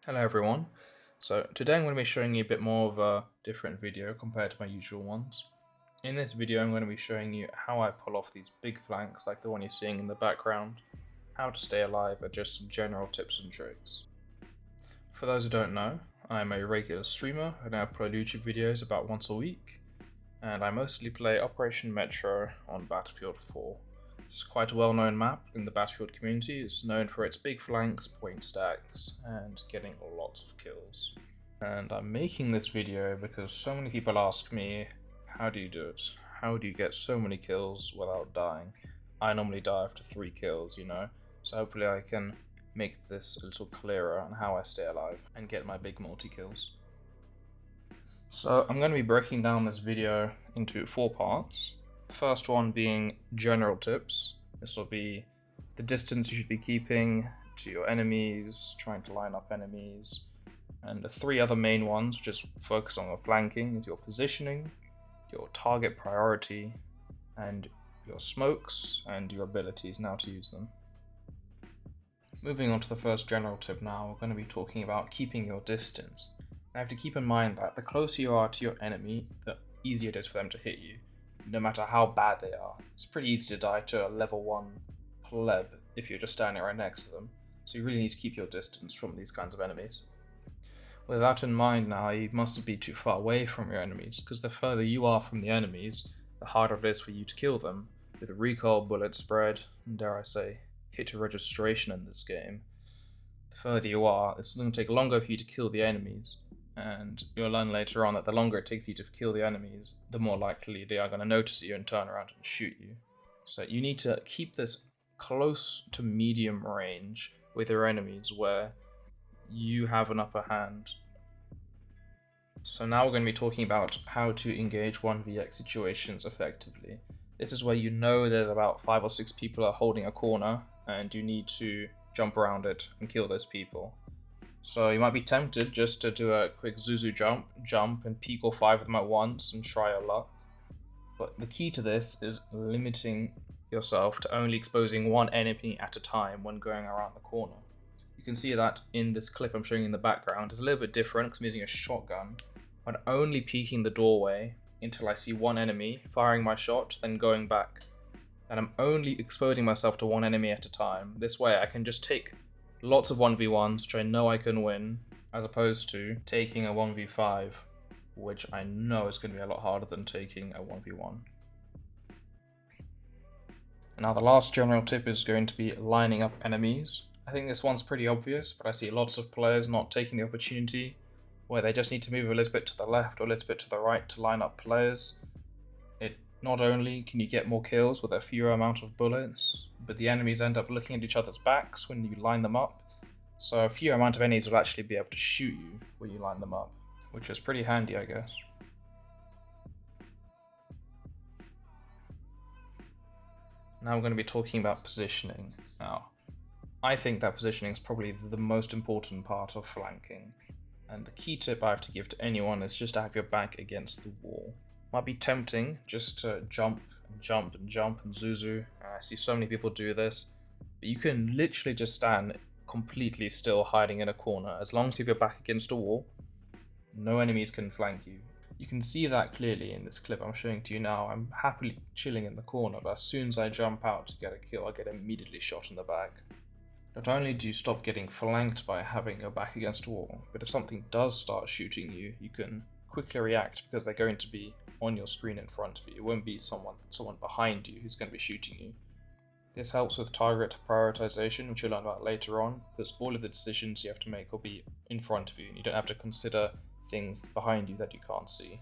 Hello everyone. So today I'm going to be showing you a bit more of a different video compared to my usual ones. In this video I'm going to be showing you how I pull off these big flanks like the one you're seeing in the background, how to stay alive, and just some general tips and tricks. For those who don't know, I'm a regular streamer and I upload YouTube videos about once a week, and I mostly play Operation Metro on Battlefield 4. It's quite a well-known map in the Battlefield community. It's known for its big flanks, point stacks, and getting lots of kills. And I'm making this video because so many people ask me, how do you do it? How do you get so many kills without dying? I normally die after 3 kills, so hopefully I can make this a little clearer on how I stay alive and get my big multi-kills. So I'm going to be breaking down this video into 4 parts. The first one being general tips. This will be the distance you should be keeping to your enemies, trying to line up enemies. And the 3 other main ones, which is focus on the flanking, is your positioning, your target priority, and your smokes and your abilities, and how to use them. Moving on to the first general tip now, we're going to be talking about keeping your distance. Now you have to keep in mind that the closer you are to your enemy, the easier it is for them to hit you, no matter how bad they are. It's pretty easy to die to a level 1 pleb if you're just standing right next to them, so you really need to keep your distance from these kinds of enemies. With that in mind now, you mustn't be too far away from your enemies, because the further you are from the enemies, the harder it is for you to kill them. With recoil, bullet spread, and dare I say, hit registration in this game, the further you are, it's going to take longer for you to kill the enemies, and you'll learn later on that the longer it takes you to kill the enemies, the more likely they are going to notice you and turn around and shoot you. So you need to keep this close to medium range with your enemies where you have an upper hand. So now we're going to be talking about how to engage 1vx situations effectively. This is where you know there's about 5 or 6 people are holding a corner and you need to jump around it and kill those people. So you might be tempted just to do a quick Zuzu jump and peek all 5 of them at once and try your luck. But the key to this is limiting yourself to only exposing one enemy at a time when going around the corner. You can see that in this clip I'm showing you in the background. It's a little bit different because I'm using a shotgun. I'm only peeking the doorway until I see one enemy, firing my shot, then going back. And I'm only exposing myself to one enemy at a time. This way I can just take lots of 1v1s, which I know I can win, as opposed to taking a 1v5, which I know is going to be a lot harder than taking a 1v1. Now the last general tip is going to be lining up enemies. I think this one's pretty obvious, but I see lots of players not taking the opportunity, where they just need to move a little bit to the left or a little bit to the right to line up players. Not only can you get more kills with a fewer amount of bullets, but the enemies end up looking at each other's backs when you line them up, so a fewer amount of enemies will actually be able to shoot you when you line them up, which is pretty handy, I guess. Now we're going to be talking about positioning. Now, I think that positioning is probably the most important part of flanking, and the key tip I have to give to anyone is just to have your back against the wall. Might be tempting just to jump and jump and jump and Zuzu. I see so many people do this, but you can literally just stand completely still hiding in a corner. As long as you have your back against a wall, no enemies can flank you. You can see that clearly in this clip I'm showing to you now. I'm happily chilling in the corner, but as soon as I jump out to get a kill, I get immediately shot in the back. Not only do you stop getting flanked by having your back against a wall, but if something does start shooting you, you can quickly react because they're going to be on your screen in front of you. It won't be someone behind you who's going to be shooting you. This helps with target prioritization, which you'll learn about later on, because all of the decisions you have to make will be in front of you, and you don't have to consider things behind you that you can't see.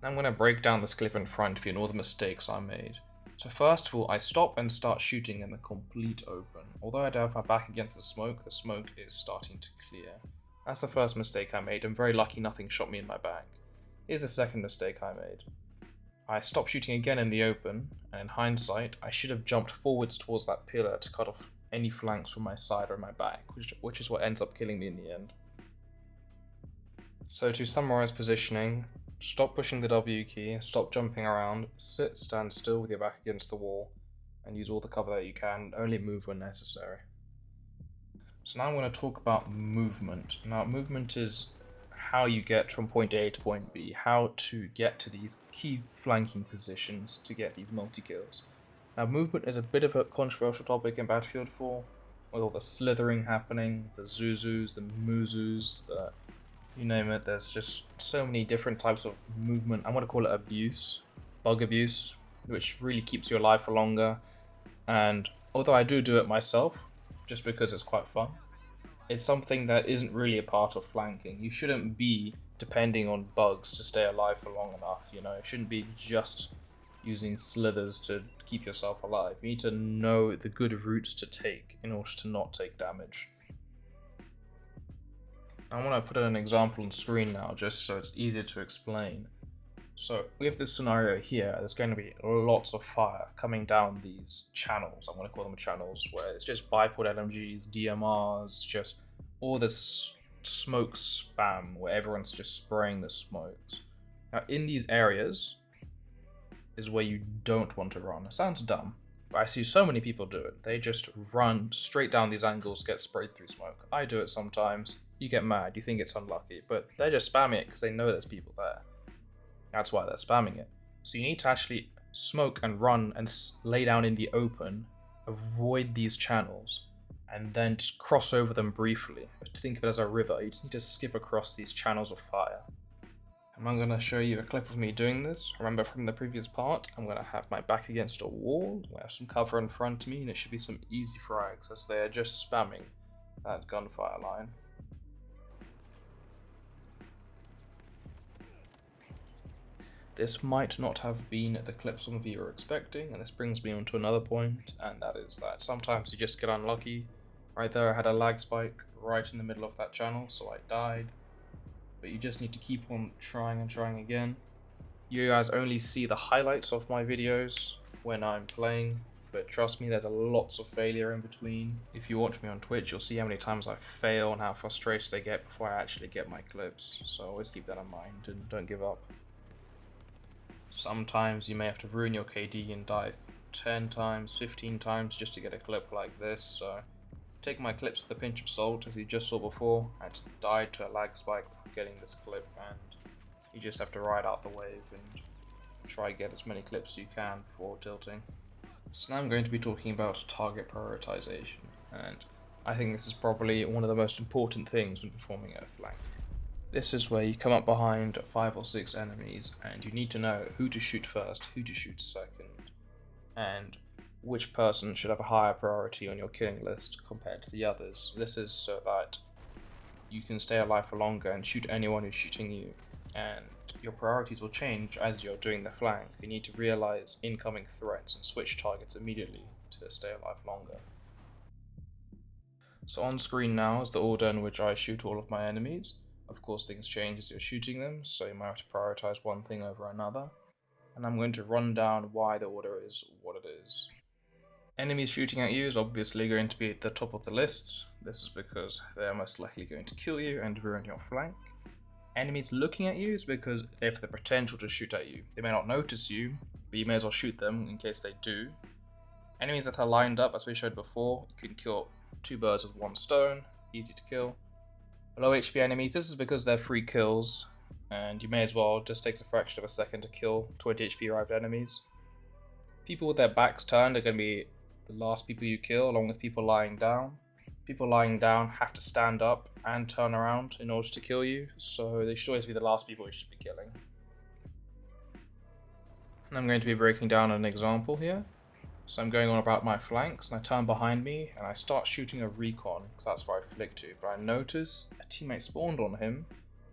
Now I'm going to break down this clip in front of you and all the mistakes I made. So first of all, I stop and start shooting in the complete open. Although I do have my back against the smoke is starting to clear. That's the first mistake I made. I'm very lucky nothing shot me in my back. Here's the second mistake I made. I stopped shooting again in the open, and in hindsight, I should have jumped forwards towards that pillar to cut off any flanks from my side or my back, which is what ends up killing me in the end. So to summarize positioning, stop pushing the W key, stop jumping around, stand still with your back against the wall, and use all the cover that you can, only move when necessary. So now I'm going to talk about movement. Now movement is how you get from point A to point B, how to get to these key flanking positions to get these multi-kills. Now movement is a bit of a controversial topic in Battlefield 4, with all the slithering happening, the Zuzus, the Muzus, you name it. There's just so many different types of movement. I'm going to call it abuse, bug abuse, which really keeps you alive for longer. And although I do it myself, just because it's quite fun, it's something that isn't really a part of flanking. You shouldn't be depending on bugs to stay alive for long enough, you know? It shouldn't be just using slithers to keep yourself alive. You need to know the good routes to take in order to not take damage. I want to put an example on screen now, just so it's easier to explain. So we have this scenario here. There's going to be lots of fire coming down these channels. I'm going to call them channels, where it's just bipod LMGs, DMRs, just all this smoke spam where everyone's just spraying the smokes. Now in these areas is where you don't want to run. It sounds dumb, but I see so many people do it. They just run straight down these angles, get sprayed through smoke. I do it sometimes. You get mad, you think it's unlucky, but they're just spamming it because they know there's people there. That's why they're spamming it. So you need to actually smoke and run and lay down in the open, avoid these channels, and then just cross over them briefly. Think of it as a river. You just need to skip across these channels of fire. And I'm going to show you a clip of me doing this. Remember from the previous part, I'm going to have my back against a wall, I have some cover in front of me, and it should be some easy frags as they are just spamming that gunfire line. This might not have been the clip some of you are expecting, and this brings me on to another point, and that is that sometimes you just get unlucky. Right there I had a lag spike right in the middle of that channel, so I died. But you just need to keep on trying and trying again. You guys only see the highlights of my videos when I'm playing, but trust me, there's lots of failure in between. If you watch me on Twitch, you'll see how many times I fail and how frustrated I get before I actually get my clips, so always keep that in mind and don't give up. Sometimes you may have to ruin your KD and die 10 times, 15 times just to get a clip like this, so take my clips with a pinch of salt. As you just saw before, I died to a lag spike before getting this clip, and you just have to ride out the wave and try to get as many clips as you can before tilting. So now I'm going to be talking about target prioritization, and I think this is probably one of the most important things when performing a flank. This is where you come up behind 5 or 6 enemies and you need to know who to shoot first, who to shoot second, and which person should have a higher priority on your killing list compared to the others. This is so that you can stay alive for longer and shoot anyone who's shooting you, and your priorities will change as you're doing the flank. You need to realize incoming threats and switch targets immediately to stay alive longer. So on screen now is the order in which I shoot all of my enemies. Of course, things change as you're shooting them, so you might have to prioritize one thing over another. And I'm going to run down why the order is what it is. Enemies shooting at you is obviously going to be at the top of the list. This is because they're most likely going to kill you and ruin your flank. Enemies looking at you is because they have the potential to shoot at you. They may not notice you, but you may as well shoot them in case they do. Enemies that are lined up, as we showed before, you can kill 2 birds with 1 stone, easy to kill. Low HP enemies, this is because they're free kills, and you may as well just take a fraction of a second to kill 20 HP arrived enemies. People with their backs turned are going to be the last people you kill, along with people lying down. People lying down have to stand up and turn around in order to kill you, so they should always be the last people you should be killing. And I'm going to be breaking down an example here. So I'm going on about my flanks, and I turn behind me, and I start shooting a recon, because that's where I flick to. But I notice a teammate spawned on him,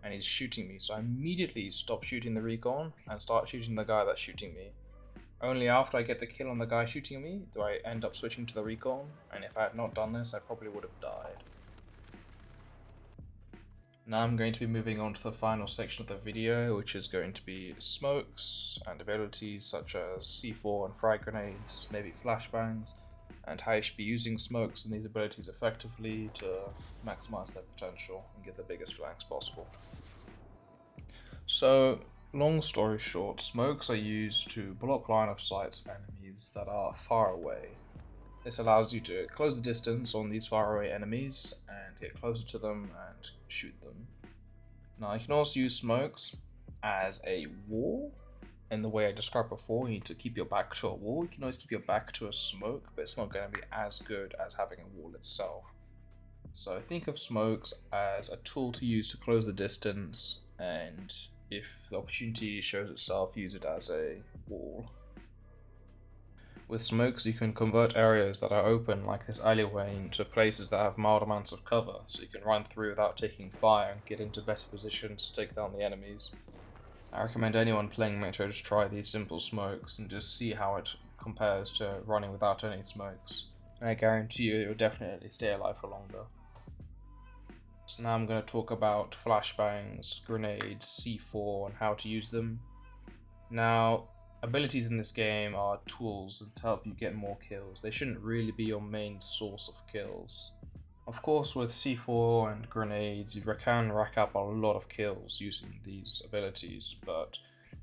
and he's shooting me. So I immediately stop shooting the recon, and start shooting the guy that's shooting me. Only after I get the kill on the guy shooting me, do I end up switching to the recon, and if I had not done this, I probably would have died. Now I'm going to be moving on to the final section of the video, which is going to be smokes and abilities such as C4 and frag grenades, maybe flashbangs, and how you should be using smokes and these abilities effectively to maximize their potential and get the biggest flanks possible. So, long story short, smokes are used to block line of sight of enemies that are far away. This allows you to close the distance on these faraway enemies and get closer to them and shoot them. Now you can also use smokes as a wall. In the way I described before, you need to keep your back to a wall. You can always keep your back to a smoke, but it's not going to be as good as having a wall itself. So think of smokes as a tool to use to close the distance, and if the opportunity shows itself, use it as a wall. With smokes, you can convert areas that are open, like this alleyway, into places that have mild amounts of cover, so you can run through without taking fire and get into better positions to take down the enemies. I recommend anyone playing Metro just try these simple smokes and just see how it compares to running without any smokes. And I guarantee you it will definitely stay alive for longer. So now I'm going to talk about flashbangs, grenades, C4 and how to use them. Now, abilities in this game are tools to help you get more kills. They shouldn't really be your main source of kills. Of course, with C4 and grenades, you can rack up a lot of kills using these abilities, but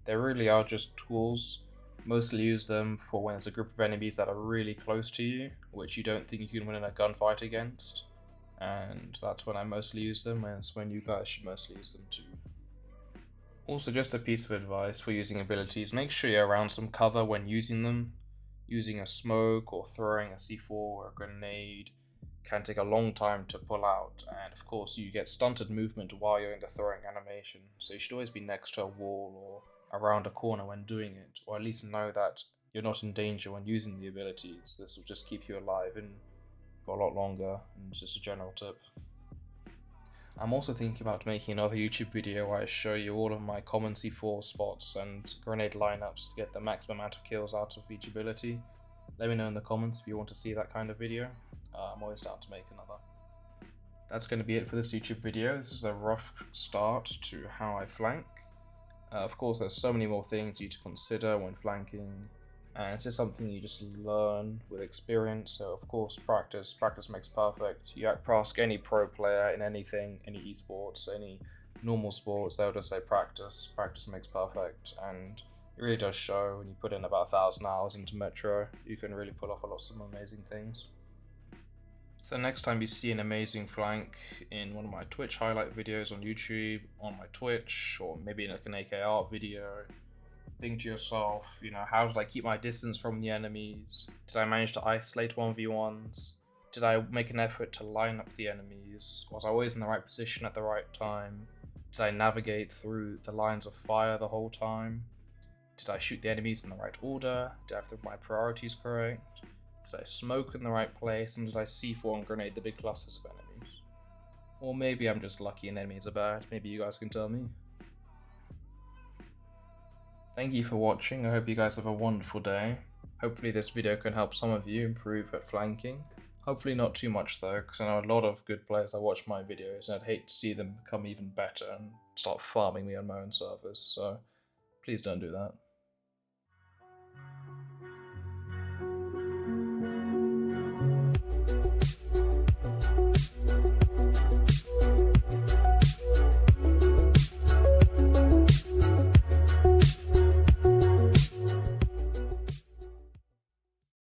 they really are just tools. Mostly use them for when there's a group of enemies that are really close to you, which you don't think you can win in a gunfight against. And that's when I mostly use them, and it's when you guys should mostly use them too. Also, just a piece of advice for using abilities, make sure you're around some cover when using them. Using a smoke or throwing a C4 or a grenade can take a long time to pull out, and of course you get stunted movement while you're in the throwing animation, so you should always be next to a wall or around a corner when doing it, or at least know that you're not in danger when using the abilities. This will just keep you alive and for a lot longer, and it's just a general tip. I'm also thinking about making another YouTube video where I show you all of my common C4 spots and grenade lineups to get the maximum amount of kills out of each ability. Let me know in the comments if you want to see that kind of video. I'm always down to make another. That's going to be it for this YouTube video. This is a rough start to how I flank. Of course, there's so many more things you need to consider when flanking, and it's just something you just learn with experience. So of course, practice makes perfect. You ask any pro player in anything, any esports, any normal sports, they'll just say practice makes perfect, and it really does show. When you put in about 1,000 hours into Metro, you can really pull off a lot of some amazing things. So next time you see an amazing flank in one of my Twitch highlight videos on YouTube, on my Twitch, or maybe in like an AKR video, think to yourself, how did I keep my distance from the enemies? Did I manage to isolate 1v1s? Did I make an effort to line up the enemies? Was I always in the right position at the right time? Did I navigate through the lines of fire the whole time? Did I shoot the enemies in the right order? Did I have my priorities correct? Did I smoke in the right place? And did I C4 and grenade the big clusters of enemies? Or maybe I'm just lucky and enemies are bad. Maybe you guys can tell me. Thank you for watching. I hope you guys have a wonderful day. Hopefully this video can help some of you improve at flanking. Hopefully not too much though, because I know a lot of good players that watch my videos and I'd hate to see them become even better and start farming me on my own servers, so please don't do that.